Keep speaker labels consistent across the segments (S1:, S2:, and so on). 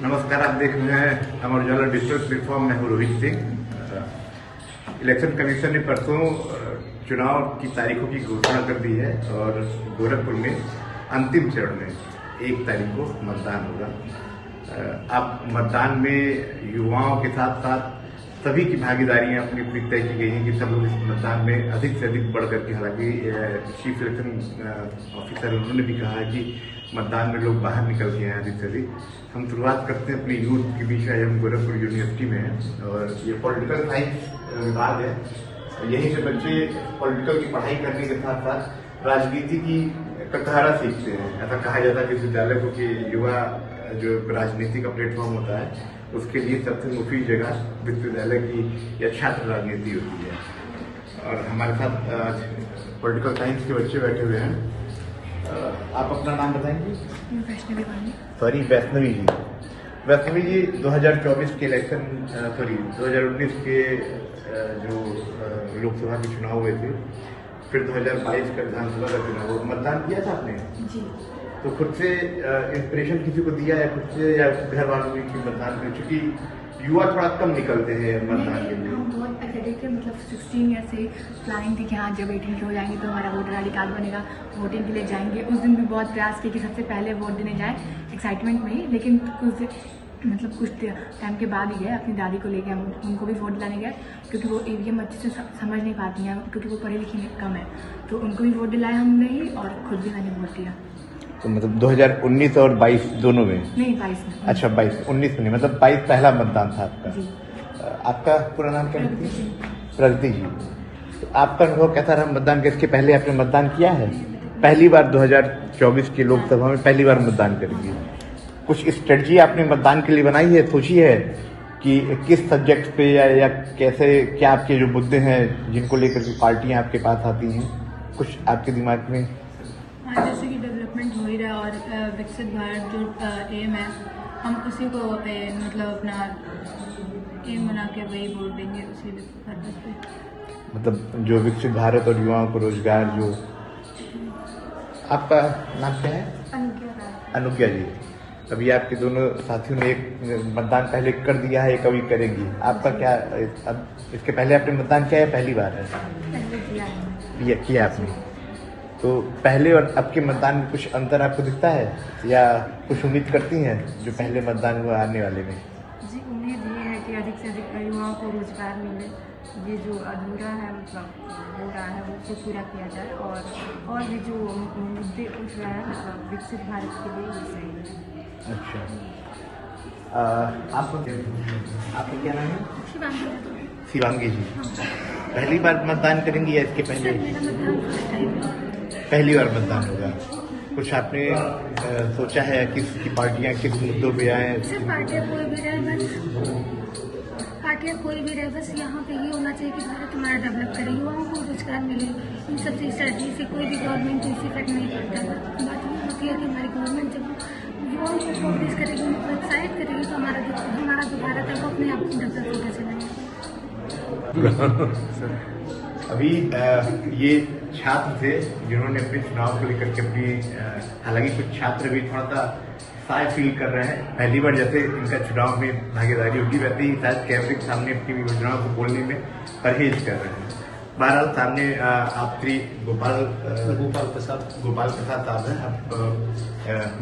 S1: नमस्कार, आप देख रहे हैं अमर उजाला डिजिटल प्लेटफॉर्म। मैं हूँ रोहित सिंह। इलेक्शन कमीशन ने परसों चुनाव की तारीखों की घोषणा कर दी है और गोरखपुर में अंतिम चरण में 1 तारीख को मतदान होगा। अब मतदान में युवाओं के साथ साथ सभी की भागीदारियां अपनी अपनी तय की गई हैं कि सब लोग इस मतदान में अधिक से अधिक बढ़ करके, हालांकि चीफ इलेक्शन ऑफिसर उन्होंने भी कहा है कि मतदान में लोग बाहर निकल के आए अधिक से अधिक। हम शुरुआत करते हैं अपनी यूथ के बीच। हम गोरखपुर यूनिवर्सिटी में हैं और ये पॉलिटिकल साइंस विभाग है। यहीं से बच्चे पॉलिटिकल की पढ़ाई करने के साथ साथ राजनीति की कटघरा सीखते हैं। ऐसा कहा जाता है कि विद्यालय को कि युवा जो राजनीति का प्लेटफॉर्म होता है उसके लिए सबसे मुफीद जगह विश्वविद्यालय की या छात्र राजनीति होती है। और हमारे साथ पॉलिटिकल साइंस के बच्चे बैठे हुए हैं। आप अपना नाम बताएंगे? वैष्णवी जी। वैष्णवी जी, 2024 के इलेक्शन 2019 के जो लोकसभा के चुनाव हुए थे, फिर 2022 का विधानसभा का चुनाव हुआ, मतदान किया था आपने? जी। तो खुद से इंस्पिरेशन किसी को दिया या खुद से या घर वालों की मतदान में? क्योंकि युवा थोड़ा कम निकलते हैं मतदान के लिए।
S2: हम बहुत पहले देखे, मतलब 16 ईयर से प्लानिंग थी कि हाँ जब 18 के हो जाएंगे तो हमारा वोटर आई डी कार्ड बनेगा, वोटिंग के लिए जाएंगे। उस दिन भी बहुत प्रयास किए कि सबसे पहले वोट देने जाए, एक्साइटमेंट में ही। लेकिन कुछ टाइम के बाद ही गए, अपनी दादी को लेके हम उनको भी वोट दिलाने गए, क्योंकि वो ईवीएम अच्छे से समझ नहीं पाती हैं, क्योंकि वो पढ़ी लिखी कम है। तो उनको भी वोट दिलाया हमने ही और खुद भी मैंने वोट दिया।
S1: तो मतलब 2019 और 22 दोनों में?
S2: नहीं, 22 में।
S1: अच्छा, 19 में, मतलब 22 पहला मतदान था आपका?
S2: जी।
S1: आपका पूरा नाम क्या है? प्रगति जी। तो आपका अनुभव कैसा रहा मतदान का? इसके पहले आपने मतदान किया है? पहली बार 2024 की लोकसभा में पहली बार मतदान करेंगे। कुछ स्ट्रेटजी आपने मतदान के लिए बनाई है, सोची है कि किस सब्जेक्ट पे या कैसे, क्या आपके जो मुद्दे हैं जिनको लेकर के पार्टियां आपके पास आती हैं, कुछ आपके दिमाग में?
S2: जैसे कि डेवलपमेंट हो ही रहा है और विकसित भारत जो एम है, हम उसी को मतलब अपना एम बना के वही वोट देंगे, उसी पर्पज पे।
S1: मतलब जो विकसित भारत और युवाओं को रोजगार जो। आपका नाम क्या है? अनुज्ञा जी। अभी आपके दोनों साथियों ने एक मतदान पहले कर दिया है, एक अभी करेंगी। आपका क्या, अब इसके पहले आपने मतदान किया है? पहली बार है? पहले किया आपने। तो पहले और अब के मतदान में कुछ अंतर आपको दिखता है या कुछ उम्मीद करती हैं जो पहले मतदान हुआ आने वाले में?
S2: जी, उम्मीद ये है कि अधिक से अधिक युवाओं को रोजगार मिले। ये जो अधूरा है, मतलब हो रहा है, वो उसको पूरा किया जाए और भी जो मुद्दे उठ रहा है, मतलब विकसित भारत के लिए ये सही है।
S1: अच्छा, आपका क्या नाम है? शिवांगी जी। पहली बार मतदान करेंगी या इसके पहले? पहली बार मतदान होगा। कुछ आपने सोचा है किसकी पार्टियां किस मुद्दों पे आए?
S2: पार्टियां कोई भी रहे, बस यहाँ पे ये होना चाहिए कि भारत हमारा डेवलप करे, युवाओं को रोजगार मिले। इन सब स्ट्रेटजी से कोई भी गवर्नमेंट इस इफेक्ट नहीं करता। बात ये होती है कि हमारी गवर्नमेंट जब युवाओं को प्रोग्रेस करेगी, उनको प्रोत्साहित करेगी, तो हमारा जो भारत है वो अपने आप डेवलप होगा चलेगा।
S1: अभी ये छात्र थे जिन्होंने अपने चुनाव को लेकर के हालांकि कुछ छात्र भी थोड़ा सा शाय फील कर रहे हैं। पहली बार जैसे इनका चुनाव में भागीदारी होगी, वैसे ही शायद कैमरे के सामने अपनी योजनाओं को बोलने में परहेज कर रहे हैं। बहरहाल सामने आप श्री गोपाल प्रसाद साहब हैं। आप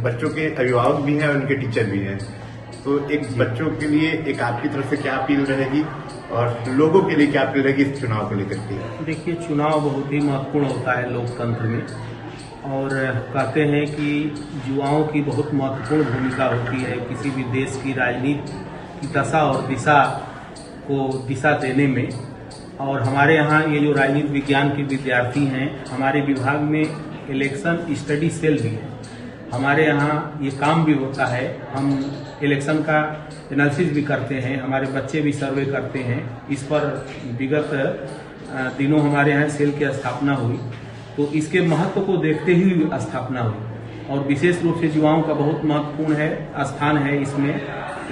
S1: बच्चों के अभिभावक भी हैं और उनके टीचर भी हैं। तो एक बच्चों के लिए एक आपकी तरफ से क्या अपील रहेगी और लोगों के लिए क्या अपील रहेगी इस चुनाव को लेकर के?
S3: देखिए, चुनाव बहुत ही महत्वपूर्ण होता है लोकतंत्र में, और कहते हैं कि युवाओं की बहुत महत्वपूर्ण भूमिका होती है किसी भी देश की राजनीति की दशा और दिशा को दिशा देने में। और हमारे यहाँ ये जो राजनीति विज्ञान के विद्यार्थी हैं, हमारे विभाग में इलेक्शन स्टडी सेल भी है। हमारे यहाँ ये काम भी होता है, हम इलेक्शन का एनालिसिस भी करते हैं, हमारे बच्चे भी सर्वे करते हैं। इस पर विगत दिनों हमारे यहाँ सेल की स्थापना हुई, तो इसके महत्व को देखते ही स्थापना हुई। और विशेष रूप से युवाओं का बहुत महत्वपूर्ण है स्थान है, इसमें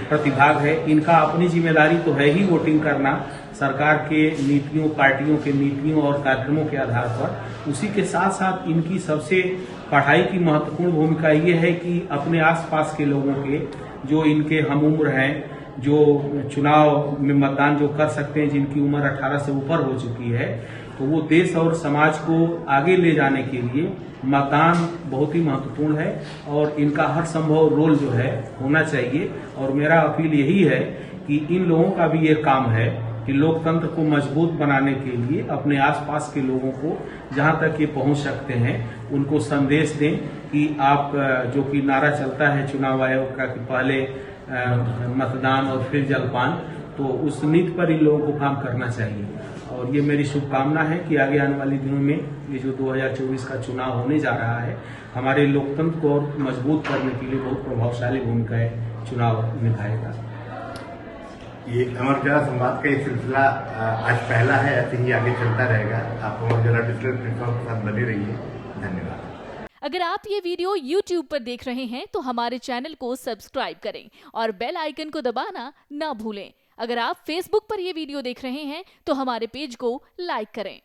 S3: प्रतिभाग है। इनका अपनी जिम्मेदारी तो है ही वोटिंग करना, सरकार के नीतियों, पार्टियों के नीतियों और कार्यक्रमों के आधार पर। उसी के साथ साथ इनकी सबसे पढ़ाई की महत्वपूर्ण भूमिका ये है कि अपने आसपास के लोगों के जो इनके हम उम्र हैं, जो चुनाव में मतदान जो कर सकते हैं, जिनकी उम्र 18 से ऊपर हो चुकी है, तो वो देश और समाज को आगे ले जाने के लिए मतदान बहुत ही महत्वपूर्ण है और इनका हर संभव रोल जो है होना चाहिए। और मेरा अपील यही है कि इन लोगों का भी ये काम है कि लोकतंत्र को मजबूत बनाने के लिए अपने आसपास के लोगों को जहां तक ये पहुंच सकते हैं उनको संदेश दें कि आप जो कि नारा चलता है चुनाव आयोग का कि पहले मतदान और फिर जलपान, तो उस नीति पर इन लोगों को काम करना चाहिए। और ये मेरी शुभकामना है कि आगे आने वाले दिनों में ये जो 2024 का चुनाव होने जा रहा है, हमारे लोकतंत्र को और मजबूत करने के लिए बहुत प्रभावशाली भूमिका है चुनाव निभाएगा।
S1: ये अमर उजाला संवाद का ये सिलसिला आज पहला है, ऐसे ही आगे चलता रहेगा। आप अमर उजाला डिजिटल प्लेटफॉर्म के साथ बने रहिए। धन्यवाद।
S4: अगर आप ये वीडियो YouTube पर देख रहे हैं तो हमारे चैनल को सब्सक्राइब करें और बेल आइकन को दबाना ना भूलें। अगर आप Facebook पर ये वीडियो देख रहे हैं तो हमारे पेज को लाइक करें।